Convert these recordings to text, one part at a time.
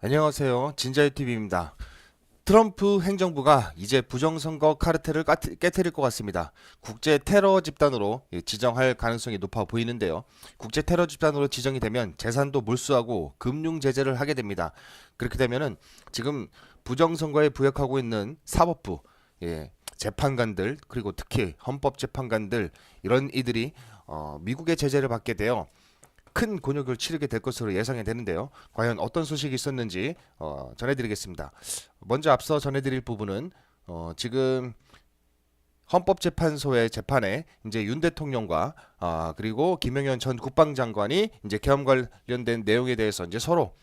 안녕하세요. 진자유TV입니다. 트럼프 행정부가 이제 부정선거 카르텔을 깨트릴 것 같습니다. 국제 테러 집단으로 지정할 가능성이 높아 보이는데요. 국제 테러 집단으로 지정이 되면 재산도 몰수하고 금융 제재를 하게 됩니다. 그렇게 되면은 지금 부정선거에 부역하고 있는 사법부, 재판관들, 그리고 특히 헌법재판관들, 이런 이들이 미국의 제재를 받게 되어 큰 곤욕을 치르게 될 것으로 예상이 되는데요. 과연 어떤 소식이 있었는지 전해드리겠습니다. 먼저 앞서 전해드릴 부분은 지금 헌법재판소의 재판에 이제 윤 대통령과 그리고 김영현 전 국방장관이 이제 계엄 관련된 내용에 대해서 이제 서로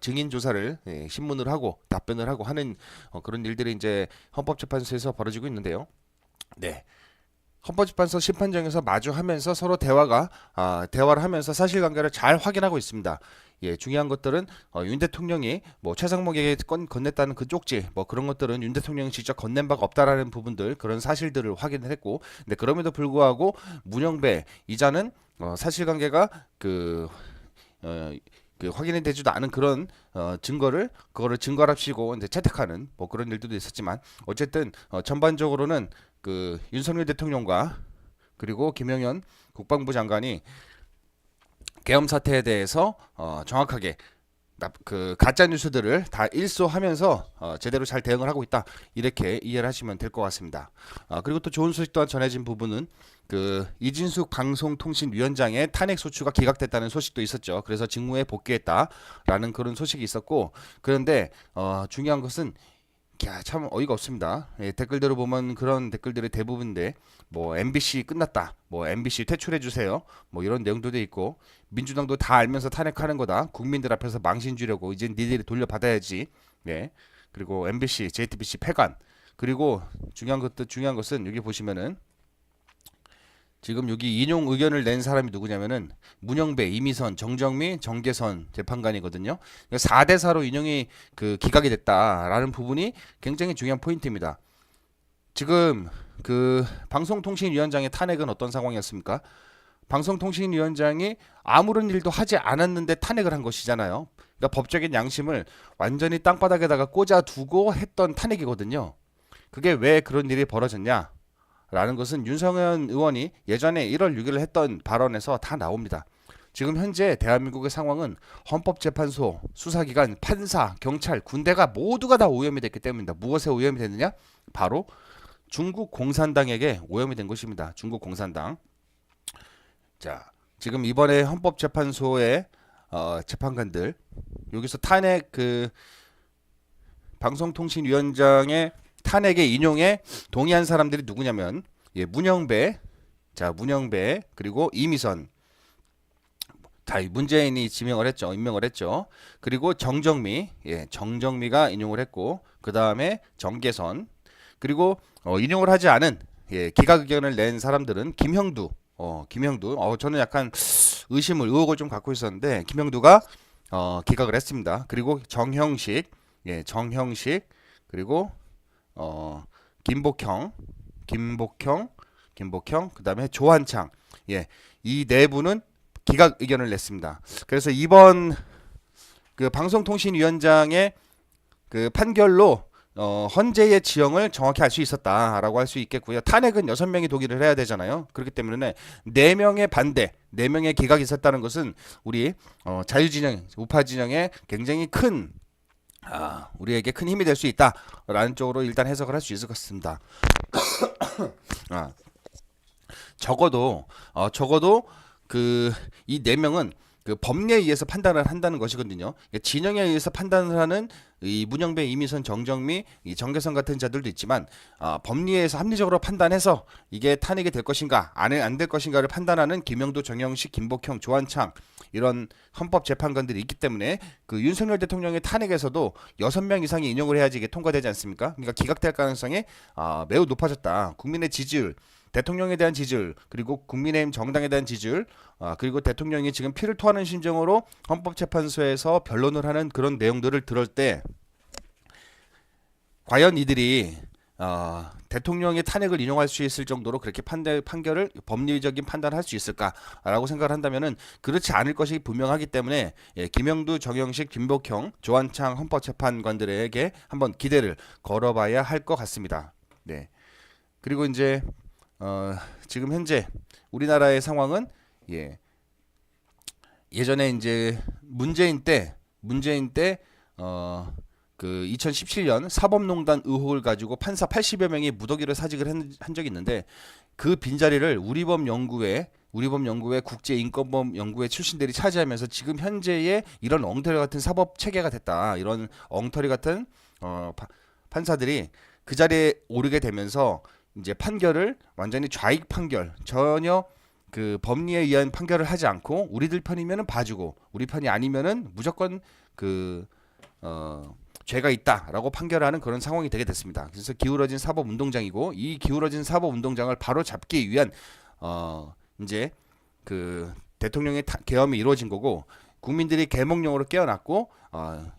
증인 조사를 신문을 하고 답변을 하고 하는 그런 일들이 이제 헌법재판소에서 벌어지고 있는데요. 네. 헌법재판소 심판정에서 마주하면서 서로 대화를 하면서 사실관계를 잘 확인하고 있습니다. 중요한 것들은 윤 대통령이 뭐 최상목에게 건넸다는 그 쪽지, 뭐 그런 것들은 윤 대통령이 직접 건넨 바가 없다라는 부분들, 그런 사실들을 확인을 했고, 근데 그럼에도 불구하고 문영배 이자는 사실관계가 어, 확인이 되지도 않은 그런 그거를 증거랍시고 이제 채택하는 뭐 그런 일들도 있었지만, 어쨌든 전반적으로는 그 윤석열 대통령과 그리고 김영현 국방부 장관이 계엄 사태에 대해서 정확하게 그 가짜 뉴스들을 다 일소하면서 제대로 잘 대응을 하고 있다, 이렇게 이해를 하시면 될 것 같습니다. 그리고 또 좋은 소식 또한 전해진 부분은 그 이진숙 방송통신위원장의 탄핵 소추가 기각됐다는 소식도 있었죠. 그래서 직무에 복귀했다라는 그런 소식이 있었고, 그런데 중요한 것은 참 어이가 없습니다. 댓글대로 보면 그런 댓글들이 대부분인데, 뭐 MBC 끝났다, 뭐 MBC 퇴출해 주세요, 뭐 이런 내용도 돼 있고, 민주당도 다 알면서 탄핵하는 거다, 국민들 앞에서 망신 주려고 이제 니들이 돌려받아야지. 그리고 MBC, JTBC 폐관. 그리고 중요한 것은 여기 보시면은 지금 여기 인용 의견을 낸 사람이 누구냐면은 문영배, 이미선, 정정미, 정계선 재판관이거든요. 4대 4로 인용이 기각이 됐다라는 부분이 굉장히 중요한 포인트입니다. 지금 그 방송통신위원장의 탄핵은 어떤 상황이었습니까? 방송통신위원장이 아무런 일도 하지 않았는데 탄핵을 한 것이잖아요. 그러니까 법적인 양심을 완전히 땅바닥에다가 꽂아두고 했던 탄핵이거든요. 그게 왜 그런 일이 벌어졌냐? 라는 것은 윤석열 의원이 예전에 1월 6일 했던 발언에서 다 나옵니다. 지금 현재 대한민국의 상황은 헌법재판소, 수사기관, 판사, 경찰, 군대가 모두가 다 오염이 됐기 때문입니다. 무엇에 오염이 됐느냐? 바로 중국 공산당에게 오염이 된 것입니다. 중국 공산당. 자, 지금 이번에 헌법재판소의 재판관들, 여기서 탄핵 방송통신위원장의 탄핵의 인용에 동의한 사람들이 누구냐면 문영배, 문영배, 그리고 이미선, 다 문재인이 임명을 했죠. 그리고 정정미, 정정미가 인용을 했고, 그 다음에 정계선, 그리고 인용을 하지 않은 기각 의견을 낸 사람들은 김형두, 저는 약간 의혹을 좀 갖고 있었는데 김형두가 기각을 했습니다. 그리고 정형식, 그리고 김복형, 그다음에 조한창, 이 네 분은 기각 의견을 냈습니다. 그래서 이번 그 방송통신위원장의 그 판결로 헌재의 지형을 정확히 알 수 있었다라고 할 수 있겠고요. 탄핵은 6명이 동의를 해야 되잖아요. 그렇기 때문에 4명의 반대, 4명의 기각이 있었다는 것은 우리 자유진영, 우파진영에 굉장히 큰 우리에게 큰 힘이 될 수 있다라는 쪽으로 일단 해석을 할 수 있을 것 같습니다. 아, 적어도 이 네 명은 그 법리에 의해서 판단을 한다는 것이거든요. 진영에 의해서 판단을 하는 이 문영배, 이미선, 정정미, 이 정계선 같은 자들도 있지만 법리에 의해서 합리적으로 판단해서 이게 탄핵이 될 것인가 안 될 것인가를 판단하는 김영도, 정영식, 김복형, 조한창, 이런 헌법재판관들이 있기 때문에 그 윤석열 대통령의 탄핵에서도 6명 이상이 인용을 해야지 이게 통과되지 않습니까? 그러니까 기각될 가능성이 매우 높아졌다. 국민의 지지율, 대통령에 대한 지지율, 그리고 국민의힘 정당에 대한 지지율, 그리고 대통령이 지금 피를 토하는 심정으로 헌법재판소에서 변론을 하는 그런 내용들을 들을 때 과연 이들이 대통령의 탄핵을 인용할 수 있을 정도로 그렇게 판결을 법리적인 판단을 할 수 있을까라고 생각을 한다면은 그렇지 않을 것이 분명하기 때문에 김영두, 정영식, 김복형, 조한창 헌법재판관들에게 한번 기대를 걸어봐야 할 것 같습니다. 네. 그리고 이제 지금 현재 우리나라의 상황은 예전에 이제 문재인 때 그 2017년 사법농단 의혹을 가지고 판사 80여 명이 무더기로 사직을 한 적이 있는데 그 빈자리를 우리법연구회 국제인권법 연구회 출신들이 차지하면서 지금 현재의 이런 엉터리 같은 사법 체계가 됐다. 이런 엉터리 같은 판사들이 그 자리에 오르게 되면서 이제 판결을 완전히 좌익 판결, 전혀 그 법리에 의한 판결을 하지 않고 우리들 편이면은 봐주고 우리 편이 아니면은 무조건 죄가 있다라고 판결하는 그런 상황이 되게 됐습니다. 그래서 기울어진 사법운동장이고 이 기울어진 사법운동장을 바로 잡기 위한 이제 그 대통령의 계엄이 이루어진 거고 국민들이 계몽령으로 깨어났고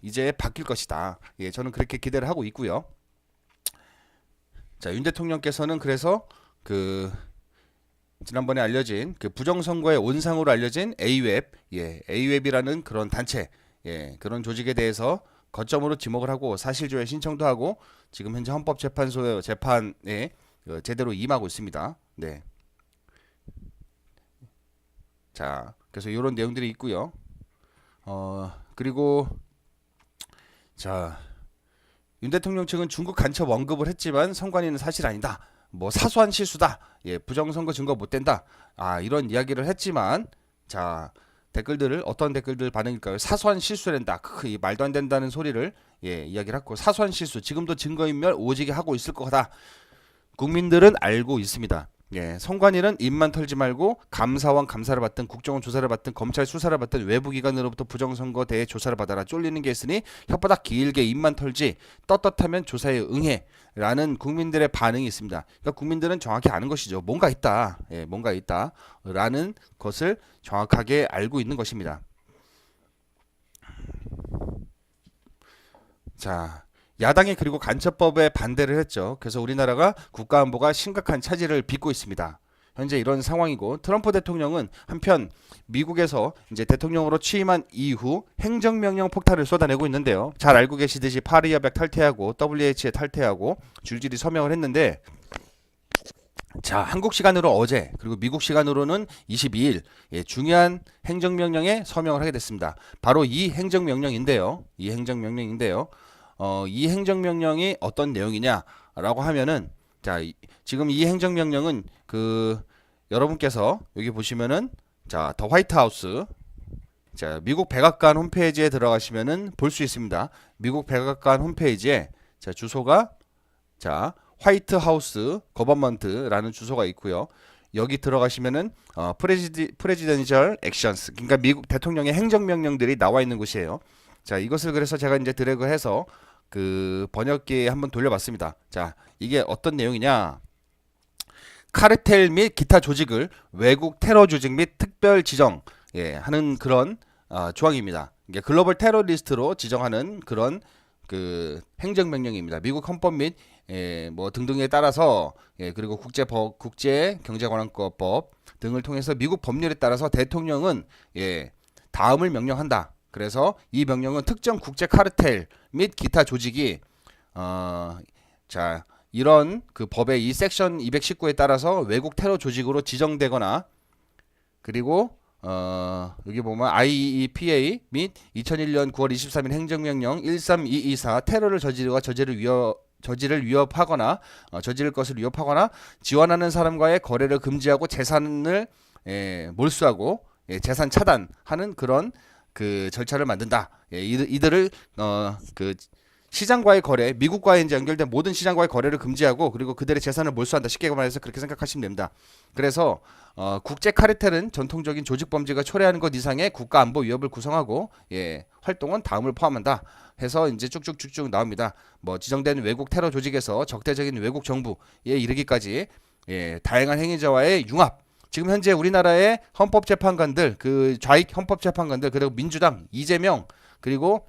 이제 바뀔 것이다. 저는 그렇게 기대를 하고 있고요. 자, 윤 대통령께서는 그래서 그 지난번에 알려진 그 부정선거의 온상으로 알려진 A웹이라는 그런 단체, 그런 조직에 대해서 거점으로 지목을 하고 사실조회 신청도 하고 지금 현재 헌법재판소의 재판에 제대로 임하고 있습니다. 네. 자, 그래서 이런 내용들이 있고요. 그리고 자, 윤 대통령 측은 중국 간첩 언급을 했지만 선관위는 사실 아니다. 뭐 사소한 실수다. 부정선거 증거 못 된다. 이런 이야기를 했지만 자. 어떤 댓글들 반응일까요? 사소한 실수란다. 이 말도 안 된다는 소리를 이야기를 했고 사소한 실수 지금도 증거인멸 오지게 하고 있을 거다. 국민들은 알고 있습니다. 선관위는 입만 털지 말고 감사원 감사를 받든 국정원 조사를 받든 검찰 수사를 받든 외부기관으로부터 부정선거 대해 조사를 받아라. 쫄리는 게 있으니 혓바닥 길게 입만 털지 떳떳하면 조사에 응해 라는 국민들의 반응이 있습니다. 그러니까 국민들은 정확히 아는 것이죠. 뭔가 있다. 뭔가 있다 라는 것을 정확하게 알고 있는 것입니다. 자, 야당이 그리고 간첩법에 반대를 했죠. 그래서 우리나라가 국가안보가 심각한 차질을 빚고 있습니다. 현재 이런 상황이고 트럼프 대통령은 한편 미국에서 이제 대통령으로 취임한 이후 행정명령 폭탄을 쏟아내고 있는데요. 잘 알고 계시듯이 파리협약 탈퇴하고 WHA 탈퇴하고 줄줄이 서명을 했는데 자, 한국 시간으로 어제 그리고 미국 시간으로는 22일 중요한 행정명령에 서명을 하게 됐습니다. 바로 이 행정명령인데요. 이 행정명령이 어떤 내용이냐라고 하면은 자, 지금 이 행정명령은 여러분께서 여기 보시면은 자, 더 화이트하우스 자, 미국 백악관 홈페이지에 들어가시면은 볼 수 있습니다. 미국 백악관 홈페이지에 자, 주소가 자, 화이트하우스 거버먼트라는 주소가 있고요. 여기 들어가시면은 프레지던셜 액션스 그러니까 미국 대통령의 행정명령들이 나와 있는 곳이에요. 자, 이것을 그래서 제가 이제 드래그해서 그 번역기에 한번 돌려봤습니다. 자, 이게 어떤 내용이냐? 카르텔 및 기타 조직을 외국 테러 조직 및 특별 지정 하는 그런 조항입니다. 이게 글로벌 테러리스트로 지정하는 그런 그 행정명령입니다. 미국 헌법 및 뭐 등등에 따라서 그리고 국제경제관할법 등을 통해서 미국 법률에 따라서 대통령은 다음을 명령한다. 그래서 이 명령은 특정 국제 카르텔 및 기타 조직이 자, 이런 그 법의 이 섹션 219에 따라서 외국 테러 조직으로 지정되거나 그리고 여기 보면 IEPA 및 2001년 9월 23일 행정명령 13224 테러를 저지르거나 저지를 위협하거나 저지를 것을 위협하거나 지원하는 사람과의 거래를 금지하고 재산을 몰수하고 재산 차단하는 그런 그 절차를 만든다. 이들을 그 시장과의 거래, 미국과의 이제 연결된 모든 시장과의 거래를 금지하고 그리고 그들의 재산을 몰수한다. 쉽게 말해서 그렇게 생각하시면 됩니다. 그래서 국제 카르텔은 전통적인 조직 범죄가 초래하는 것 이상의 국가 안보 위협을 구성하고 활동은 다음을 포함한다. 해서 이제 쭉쭉쭉쭉 나옵니다. 뭐 지정된 외국 테러 조직에서 적대적인 외국 정부에 이르기까지 다양한 행위자와의 융합. 지금 현재 우리나라의 헌법재판관들, 그 좌익 헌법재판관들, 그리고 민주당 이재명 그리고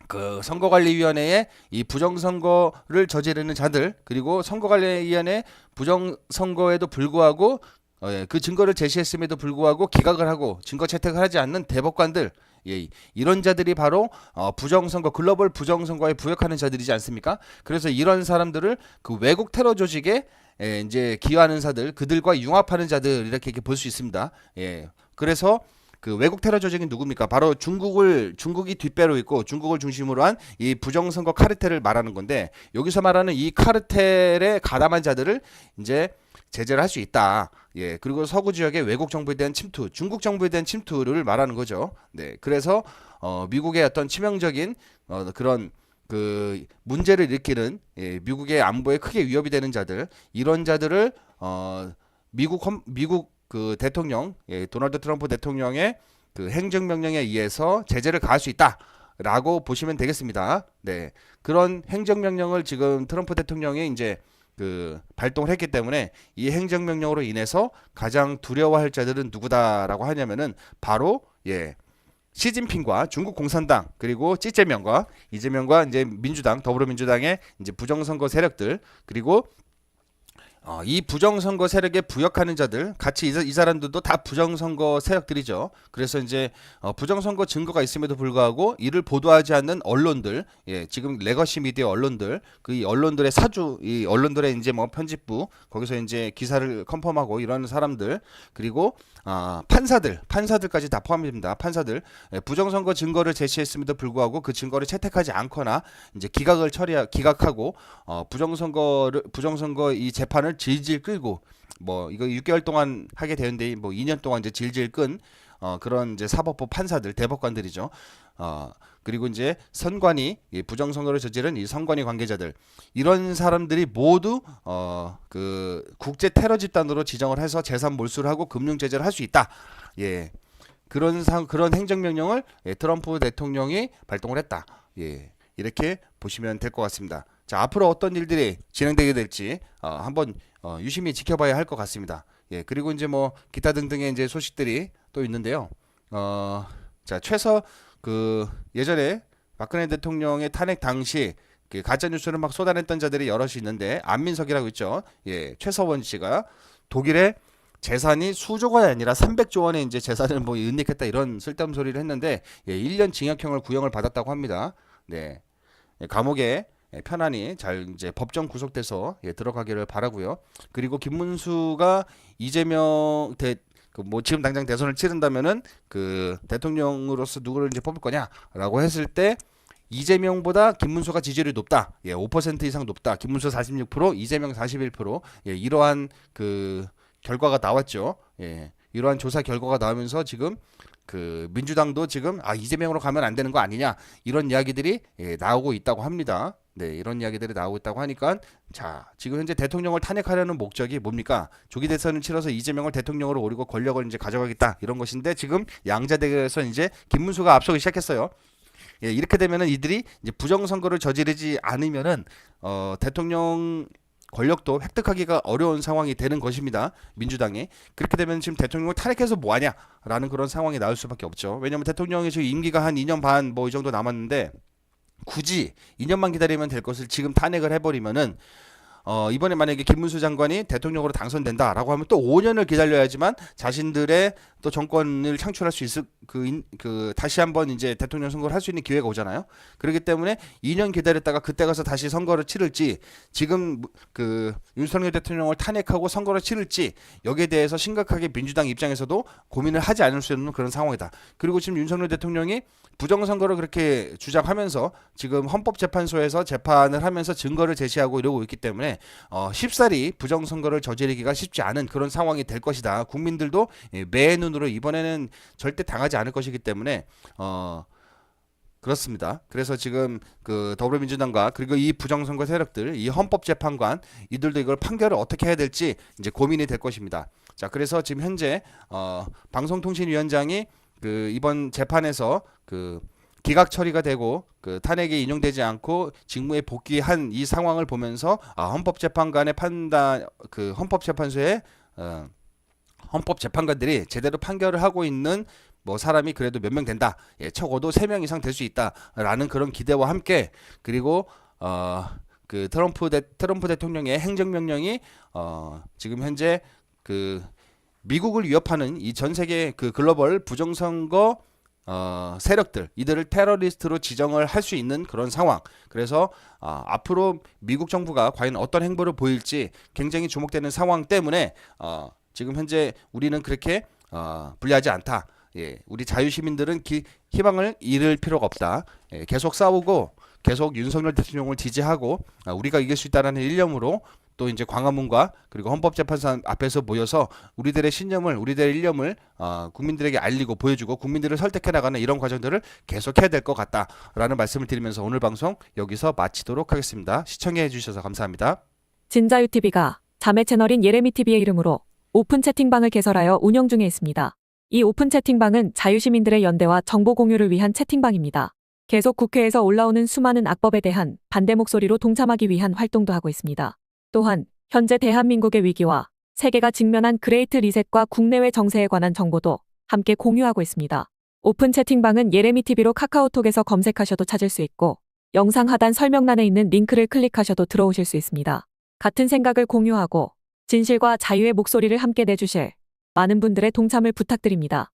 그 선거관리위원회에 이 부정선거를 저지르는 자들, 그리고 선거관리위원회 부정선거에도 불구하고 그 증거를 제시했음에도 불구하고 기각을 하고 증거 채택을 하지 않는 대법관들, 이런 자들이 바로 부정선거, 글로벌 부정선거에 부역하는 자들이지 않습니까? 그래서 이런 사람들을 그 외국 테러 조직에 이제 기여하는 자들, 그들과 융합하는 자들, 이렇게 볼 수 있습니다. 그래서 그 외국 테러 조직이 누굽니까? 바로 중국이 뒷배로 있고 중국을 중심으로 한 이 부정선거 카르텔을 말하는 건데, 여기서 말하는 이 카르텔에 가담한 자들을 이제 제재를 할 수 있다. 그리고 서구 지역의 외국 정부에 대한 침투, 중국 정부에 대한 침투를 말하는 거죠. 네, 그래서 미국의 어떤 치명적인 그런 그 문제를 일으키는, 미국의 안보에 크게 위협이 되는 자들, 이런 자들을 미국 그 대통령, 도널드 트럼프 대통령의 그 행정명령에 의해서 제재를 가할 수 있다라고 보시면 되겠습니다. 네, 그런 행정명령을 지금 트럼프 대통령이 이제 그 발동을 했기 때문에 이 행정명령으로 인해서 가장 두려워할 자들은 누구다라고 하냐면은 바로 시진핑과 중국 공산당, 그리고 이재명과 이제 민주당, 더불어민주당의 이제 부정선거 세력들, 그리고 이 부정선거 세력에 부역하는 자들, 같이 이 사람들도 다 부정선거 세력들이죠. 그래서 이제 부정선거 증거가 있음에도 불구하고 이를 보도하지 않는 언론들, 지금 레거시 미디어 언론들, 이 언론들의 사주, 이 언론들의 이제 뭐 편집부, 거기서 이제 기사를 컨펌하고 이러는 사람들, 그리고 판사들까지 다 포함됩니다. 판사들, 부정선거 증거를 제시했음에도 불구하고 그 증거를 채택하지 않거나 이제 기각하고 부정선거 이 재판을 질질 끌고, 뭐 이거 6개월 동안 하게 되는데 뭐 2년 동안 이제 질질 끈 그런 이제 사법부 판사들, 대법관들이죠. 그리고 이제 선관위, 부정선거를 저지른 이 선관위 관계자들, 이런 사람들이 모두 그 국제 테러 집단으로 지정을 해서 재산 몰수를 하고 금융 제재를 할 수 있다. 그런 행정명령을 트럼프 대통령이 발동을 했다. 이렇게 보시면 될 것 같습니다. 자, 앞으로 어떤 일들이 진행되게 될지 한번 유심히 지켜봐야 할 것 같습니다. 그리고 이제 뭐 기타 등등의 이제 소식들이 또 있는데요. 자, 그 예전에 박근혜 대통령의 탄핵 당시 그 가짜 뉴스를 막 쏟아냈던 자들이 여럿이 있는데, 안민석이라고 있죠. 최서원 씨가 독일에 재산이 수조 원이 아니라 300조 원의 이제 재산을 뭐 은닉했다, 이런 쓸데없는 소리를 했는데 1년 징역형을 구형을 받았다고 합니다. 네. 감옥에 편안히 잘 이제 법정 구속돼서 들어가기를 바라고요. 그리고 김문수가 이재명 뭐 지금 당장 대선을 치른다면은 그 대통령으로서 누구를 이제 뽑을 거냐라고 했을 때 이재명보다 김문수가 지지율이 높다. 5% 이상 높다. 김문수 46%, 이재명 41%. 이러한 그 결과가 나왔죠. 이러한 조사 결과가 나오면서 지금 그 민주당도 지금 이재명으로 가면 안 되는 거 아니냐, 이런 이야기들이 나오고 있다고 합니다. 네, 이런 이야기들이 나오고 있다고 하니까, 자, 지금 현재 대통령을 탄핵하려는 목적이 뭡니까? 조기 대선을 치러서 이재명을 대통령으로 오리고 권력을 이제 가져가겠다, 이런 것인데, 지금 양자 대결에서 이제 김문수가 앞서기 시작했어요. 이렇게 되면은 이들이 이제 부정선거를 저지르지 않으면은 대통령 권력도 획득하기가 어려운 상황이 되는 것입니다. 민주당이. 그렇게 되면 지금 대통령을 탄핵해서 뭐하냐라는 그런 상황이 나올 수밖에 없죠. 왜냐하면 대통령이 지금 임기가 한 2년 반 뭐 이 정도 남았는데, 굳이 2년만 기다리면 될 것을 지금 탄핵을 해버리면은 이번에 만약에 김문수 장관이 대통령으로 당선된다라고 하면 또 5년을 기다려야지만 자신들의 또 정권을 창출할 수 있을 다시 한번 이제 대통령 선거를 할 수 있는 기회가 오잖아요. 그렇기 때문에 2년 기다렸다가 그때 가서 다시 선거를 치를지, 지금 그 윤석열 대통령을 탄핵하고 선거를 치를지, 여기에 대해서 심각하게 민주당 입장에서도 고민을 하지 않을 수 없는 그런 상황이다. 그리고 지금 윤석열 대통령이 부정선거를 그렇게 주장하면서 지금 헌법재판소에서 재판을 하면서 증거를 제시하고 이러고 있기 때문에 쉽사리 부정선거를 저지르기가 쉽지 않은 그런 상황이 될 것이다. 국민들도 매의 눈으로 이번에는 절대 당하지 않을 것이기 때문에 그렇습니다. 그래서 지금 그 더불어민주당과 그리고 이 부정선거 세력들, 이 헌법재판관, 이들도 이걸 판결을 어떻게 해야 될지 이제 고민이 될 것입니다. 자, 그래서 지금 현재 방송통신위원장이 그 이번 재판에서 그 기각 처리가 되고 그 탄핵이 인용되지 않고 직무에 복귀한 이 상황을 보면서 헌법재판관의 판단, 그 헌법재판소의 헌법재판관들이 제대로 판결을 하고 있는 뭐 사람이 그래도 몇 명 된다. 예, 적어도 3명 이상 될 수 있다라는 그런 기대와 함께 그리고 그 트럼프 대통령의 행정명령이 지금 현재 그 미국을 위협하는 이 전 세계 그 글로벌 부정선거 세력들 이들을 테러리스트로 지정을 할 수 있는 그런 상황. 그래서 앞으로 미국 정부가 과연 어떤 행보를 보일지 굉장히 주목되는 상황 때문에 지금 현재 우리는 그렇게 불리하지 않다. 예, 우리 자유시민들은 희망을 잃을 필요가 없다. 예, 계속 싸우고 계속 윤석열 대통령을 지지하고 우리가 이길 수 있다는 일념으로 또 이제 광화문과 그리고 헌법재판소 앞에서 모여서 우리들의 신념을 우리들의 일념을 국민들에게 알리고 보여주고 국민들을 설득해 나가는 이런 과정들을 계속해야 될 것 같다라는 말씀을 드리면서 오늘 방송 여기서 마치도록 하겠습니다. 시청해 주셔서 감사합니다. 진자유TV가 자매 채널인 예레미TV의 이름으로 오픈 채팅방을 개설하여 운영 중에 있습니다. 이 오픈 채팅방은 자유시민들의 연대와 정보 공유를 위한 채팅방입니다. 계속 국회에서 올라오는 수많은 악법에 대한 반대 목소리로 동참하기 위한 활동도 하고 있습니다. 또한 현재 대한민국의 위기와 세계가 직면한 그레이트 리셋과 국내외 정세에 관한 정보도 함께 공유하고 있습니다. 오픈 채팅방은 예레미TV로 카카오톡에서 검색하셔도 찾을 수 있고 영상 하단 설명란에 있는 링크를 클릭하셔도 들어오실 수 있습니다. 같은 생각을 공유하고 진실과 자유의 목소리를 함께 내주실 많은 분들의 동참을 부탁드립니다.